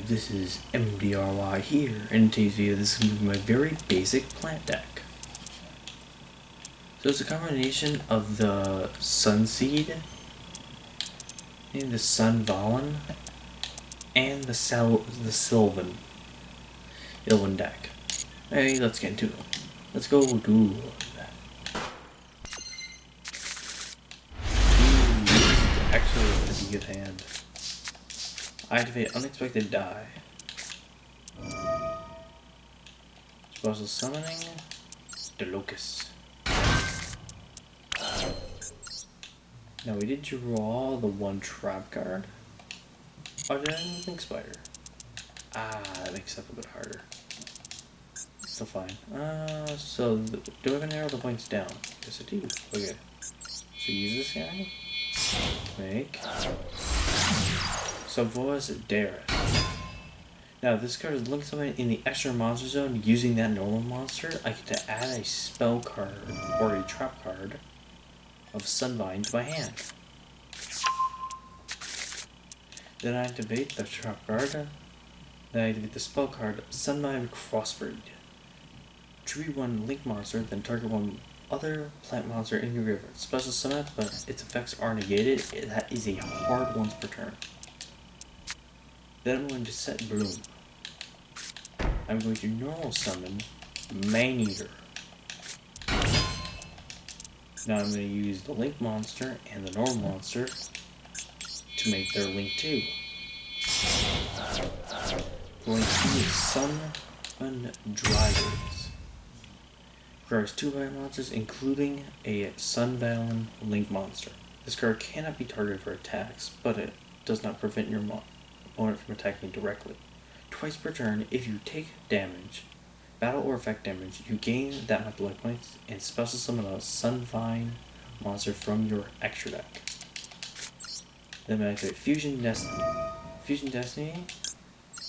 this is MDRY here, and in today's video this is going to be my very basic plant deck. So it's a combination of the Sunseed, and the Sunvine, and the sylvan deck. Hey, let's get into it. Let's go duel. Actually a pretty good hand. Activate unexpected die. Special summoning the locust. Now we did draw the one trap card. Oh, did I think spider? That makes it a bit harder. Still fine. Do I have an arrow that points down? Yes, I do. Okay. So use this guy. Make. So was Darius. Now this card is linked something in the extra monster zone. Using that normal monster, I get to add a spell card or a trap card of Sunvine to my hand. Then I activate the trap card. Then I activate the spell card Sunvine Crossbreed. Tribute one link monster, then target one other plant monster in your graveyard. Special summon it, but its effects are negated. That is a hard once per turn. Then I'm going to set Bloom. I'm going to normal summon Maneater. Now I'm going to use the Link monster and the normal monster to make their Link 2. Going to use Sunvine Drivers. Requires 2 fire monsters, including a Sunvine Link monster. This card cannot be targeted for attacks, but it does not prevent your opponent from attacking directly. Twice per turn, if you take damage, battle or effect damage, you gain that much life points and special summon a Sunvine monster from your extra deck. Then I activate Fusion Destiny. Fusion Destiny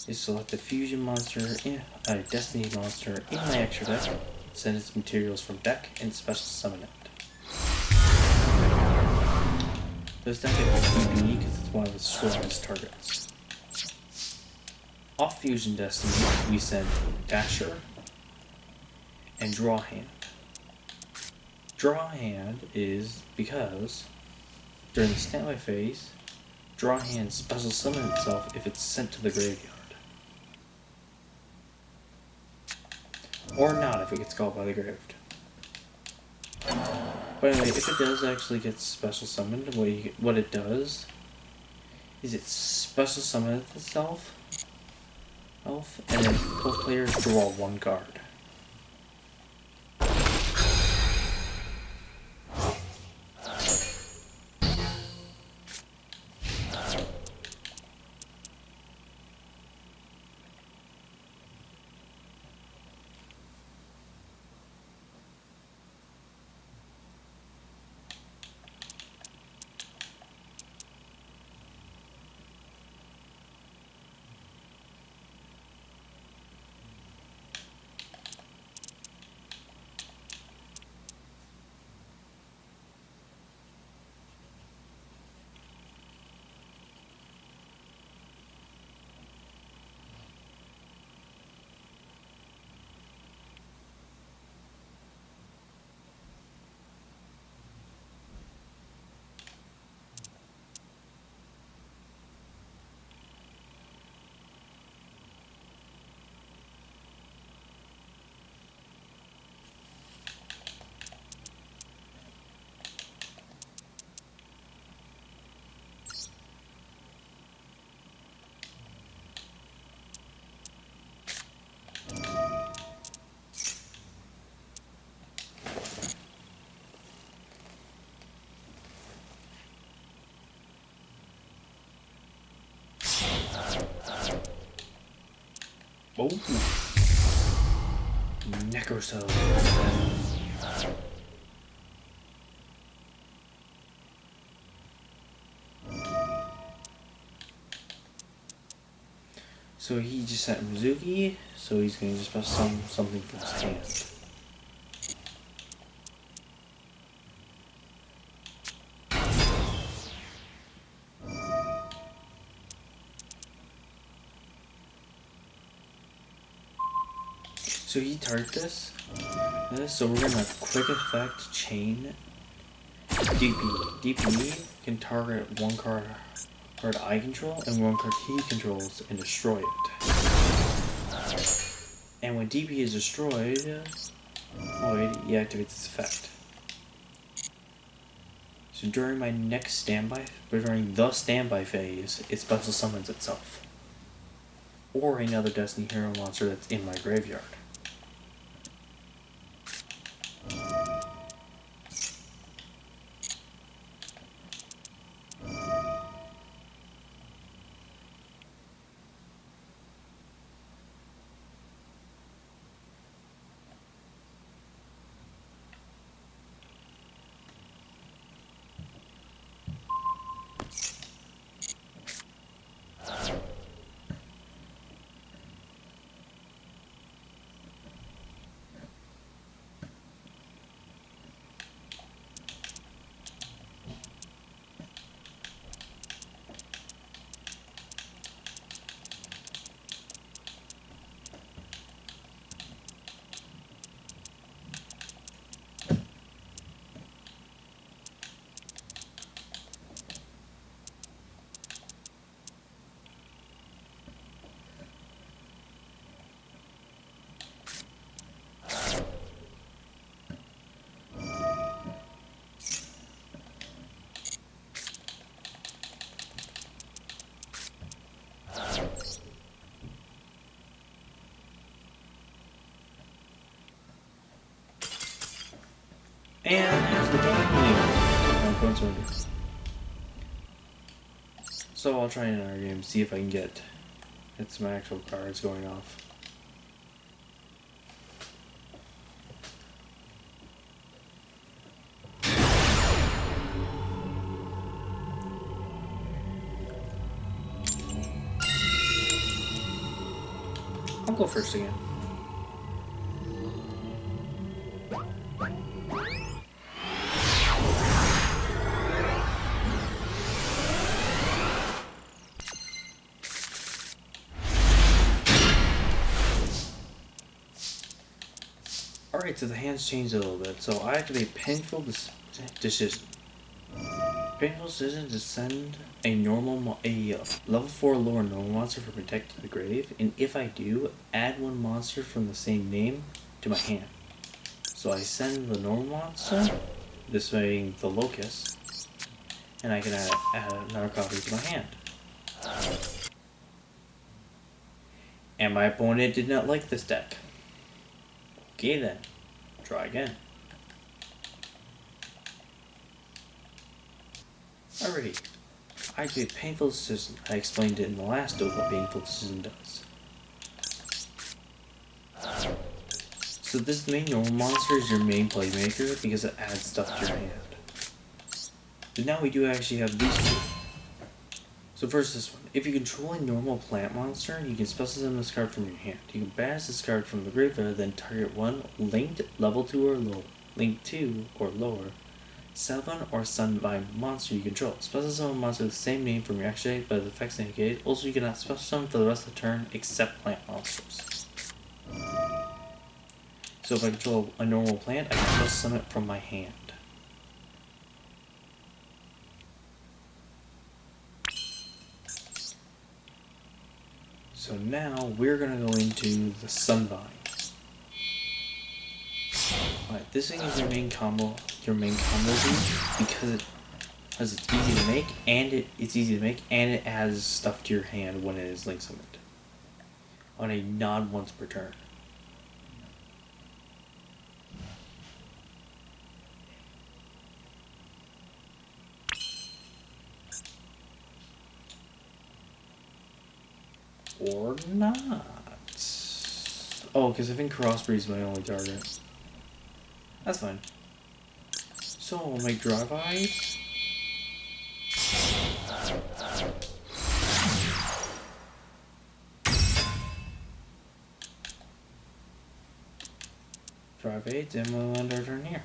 is select a fusion monster in a destiny monster in my extra deck, send its materials from deck, and special summon it. This deck is unique because it's one of the strongest targets. Off Fusion Destiny, we send Dasher and Draw Hand. Draw Hand is because during the standby phase, Draw Hand special summon itself if it's sent to the graveyard. Or not if it gets called by the grave. But anyway, if it does actually get special summoned, what it does is it special summons itself, and then both players draw one card. Oh, Necrocell. So he just set Mizuki, so he's going to just press something from his hand. So he target this. So we're gonna quick effect chain DP. DP can target one card I control and one card he controls and destroy it. And when DP is destroyed, he activates its effect. So during my next standby, during the standby phase, it special summons itself. Or another Destiny Hero monster that's in my graveyard. And here's the game. So I'll try another game, see if I can get some actual cards going off. I'll go first again. Alright, so the hands changed a little bit. So I activate Painful Decision. Painful Decision to send a level 4 lower normal monster for Protect to the grave, and if I do, add one monster from the same name to my hand. So I send the normal monster, this being the Locust, and I can add another copy to my hand. And my opponent did not like this deck. Okay then, try again. Alrighty, I activate Painful Decision. I explained it in the last duel what Painful Decision does. So this main normal monster is your main playmaker because it adds stuff to your hand. But now we do actually have these two. So first this one. If you control a normal plant monster, you can special summon this card from your hand. You can banish this card from the graveyard, then target one linked level 2 or lower, linked 2 or lower, sylvan or Sunvine monster you control. Special summon a monster with the same name from your action but the effects indicated. Also, you cannot special summon for the rest of the turn except plant monsters. So if I control a normal plant, I can special summon it from my hand. So now we're gonna go into the Sunvine. Alright, this thing is your main combo beat because it's easy to make and it adds stuff to your hand when it is link summoned on a non once per turn. Or not. Oh, because I think Crossbreed is my only target. That's fine. So I'll make Drive Eyes. Drive 8, and we'll end our turn here.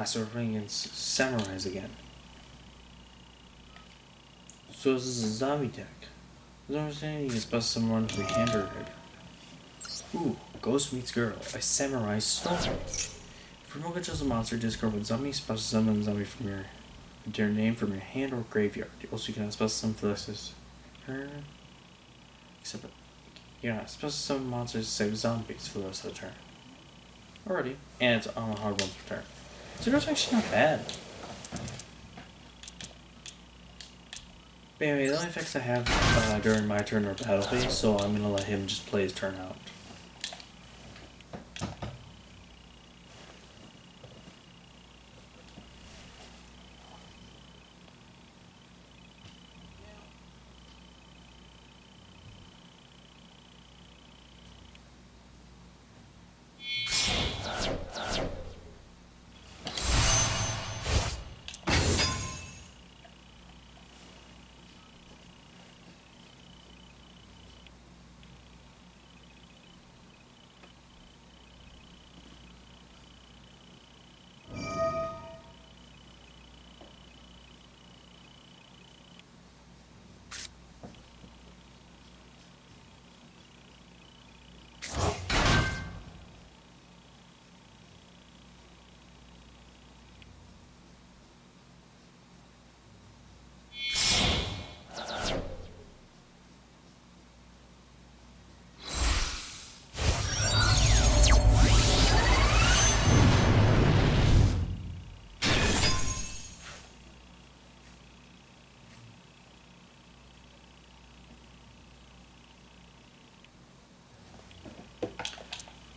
So we're playing against samurais again. So this is a zombie deck. As I understand, you can special someone with your hand or head. Ooh, Ghost meets Girl, a samurai storm. For no controls a monster, discard with zombie, special summon zombie from your name from your hand or graveyard. Also, you can special summon for this turn. Except, yeah, special summon monsters to save zombies for the rest of the turn. Already, and it's on a hard once per turn. So that's actually not bad. But anyway, the only effects I have during my turn are battle phase, so I'm gonna let him just play his turn out.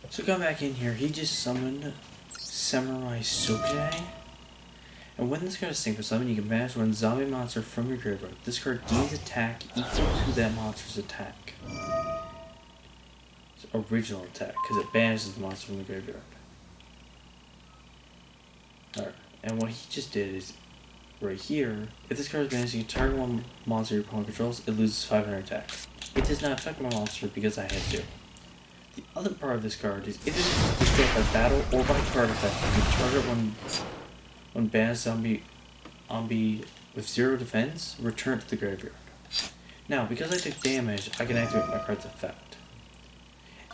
So come back in here, he just summoned Samurai Yugioh. And when this card is synchro summon, you can banish one zombie monster from your graveyard. This card gains attack equal to that monster's attack. It's original attack, because it banishes the monster from the graveyard. Alright, and what he just did is, right here, if this card is banished, you can target one monster your opponent controls, it loses 500 attack. It does not affect my monster because I had to. The other part of this card is if it is destroyed by battle or by card effect, you can target one banished zombie with 0 defense, return to the graveyard. Now, because I took damage, I can activate my card's effect.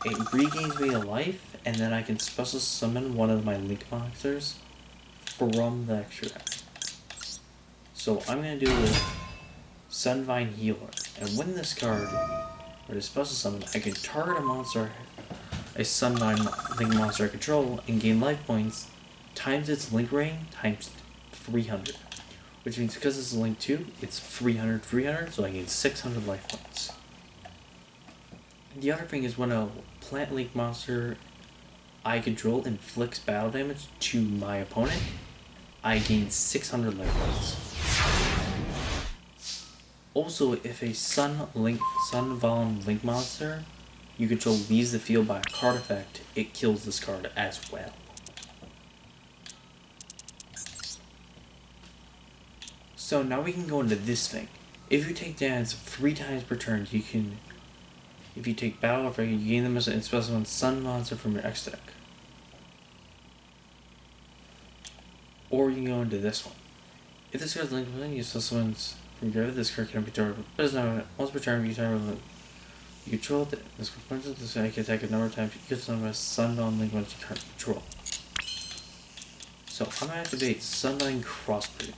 It regains me a life, and then I can special summon one of my link monsters from the extra deck. So I'm going to do a Sunvine Healer, and when this card, or the special summon, I can target a monster, a Sunvine link monster I control, and gain life points times its link rating times 300. Which means because this is link 2, it's 300, so I gain 600 life points. The other thing is when a plant link monster I control inflicts battle damage to my opponent, I gain 600 life points. Also, if a Sunvine link monster you control leaves the field by a card effect, it kills this card as well. So now we can go into this thing. If you take damage 3 times per turn, you can, if you take battle effect, you gain them as a special one sun monster from your X deck. Or you can go into this one. If this card's linked with you special ones from your graveyard, this card cannot be targeted. But it's not once per turn you target you control this card this I can attack a number of times you can summon a Sunvine link once you can't control. So I'm gonna activate Sunvine Crossbreed.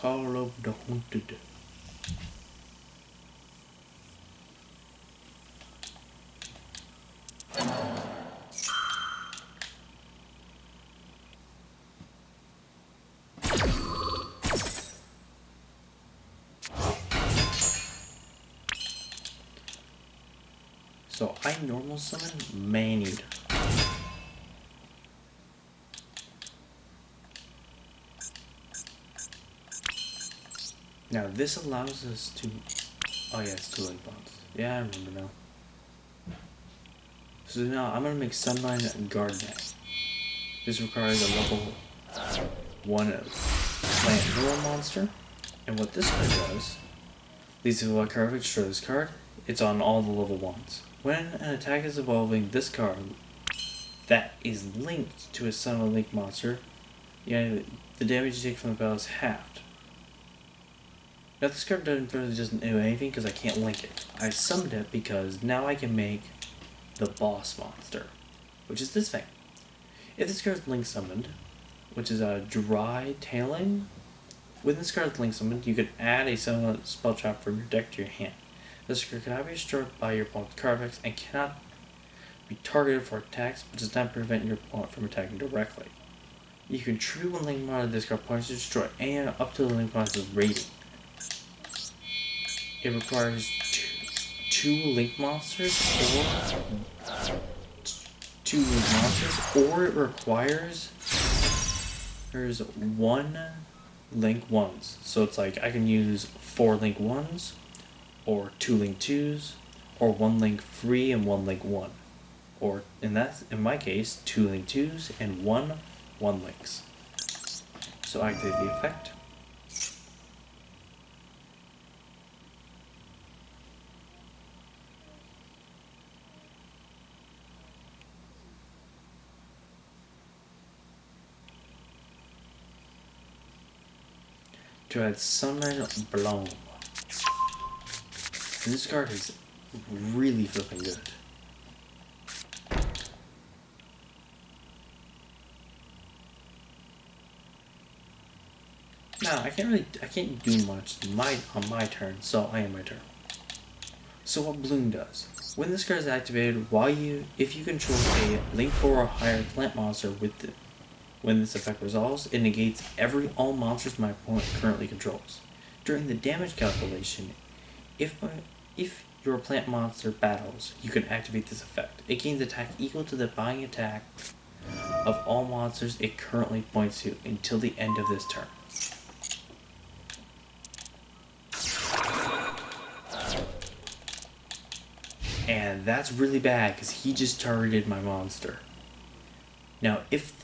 Call of the Haunted. So I normal summon Man-Eater. Now this allows us to, oh yeah, it's 2 link bonds. Yeah, I remember now. So now I'm going to make Sunvine Gardening. This requires a level 1 plant duel monster. And what this card does, leads to a card which destroys this card. It's on all the level 1s. When an attack is evolving this card that is linked to a Sunvine Link monster, the damage you take from the battle is halved. Now this card doesn't do anything because I can't link it. I summoned it because now I can make the boss monster, which is this thing. If this card is link summoned, which is a dry tailing, when this card is link summoned, you can add a summon spell trap from your deck to your hand. This card cannot be destroyed by your opponent's card effects and cannot be targeted for attacks, but does not prevent your opponent from attacking directly. You can true one link monitor this card points to destroy and up to the link monster's rating. It requires two link monsters, or it requires there's 1 link 1s. So it's like I can use 4 link 1s, or 2 link 2s, or 1 link free and 1 link 1. Or in my case, 2 link 2s and 1 links. So activate the effect. To add Sunvine Bloom. And this card is really flipping good. Now I can't do much on my turn, so I end my turn. So what Bloom does. When this card is activated, if you control a link 4 or higher plant monster when this effect resolves, it negates all monsters my opponent currently controls. During the damage calculation, if your plant monster battles, you can activate this effect. It gains attack equal to the binding attack of all monsters it currently points to until the end of this turn. And that's really bad because he just targeted my monster. Now, if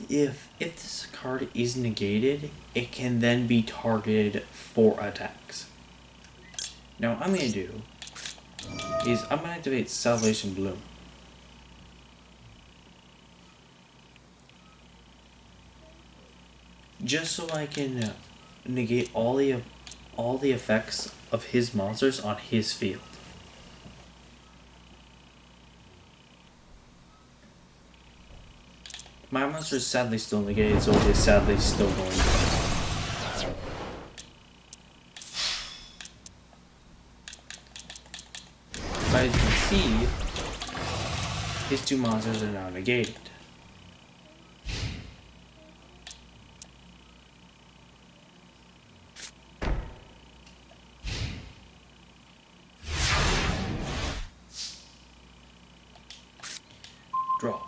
this card is negated, it can then be targeted for attacks. Now, what I'm going to do is I'm going to activate Salvation Bloom. Just so I can negate all the effects of his monsters on his field. My monster is sadly still negated, so it is sadly still going down. But as you can see, his 2 monsters are now negated. Draw.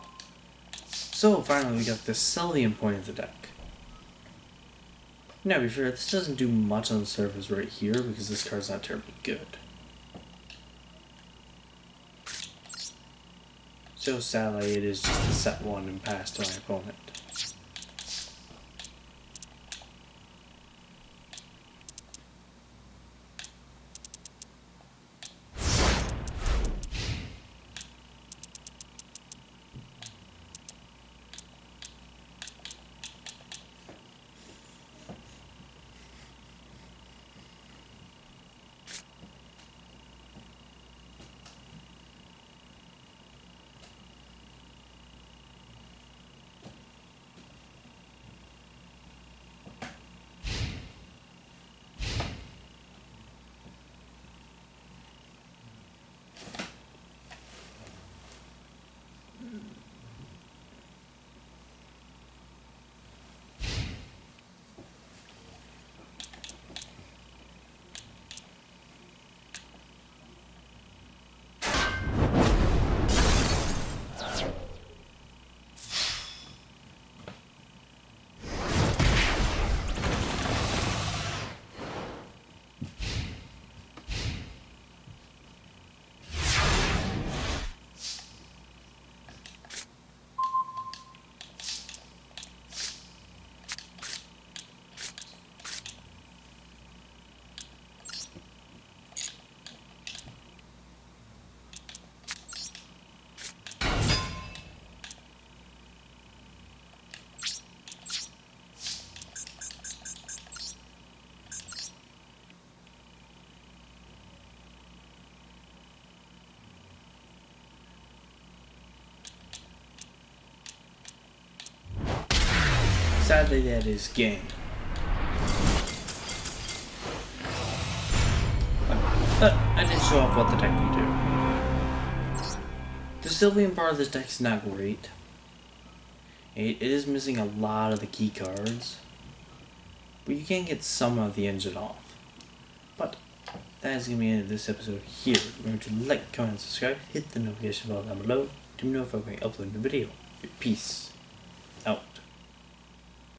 So finally we got the sylvan point of the deck. Now to be fair, this doesn't do much on the surface right here because this card's not terribly good. So sadly it is just a set 1 and pass to my opponent. everybody at this game. But I did show off what the deck can do. The Sylvan part of this deck is not great. It is missing a lot of the key cards, but you can get some of the engine off. But that is going to be the end of this episode here. Remember to like, comment, and subscribe. Hit the notification bell down below to know if I'm going to upload a new video. Peace out.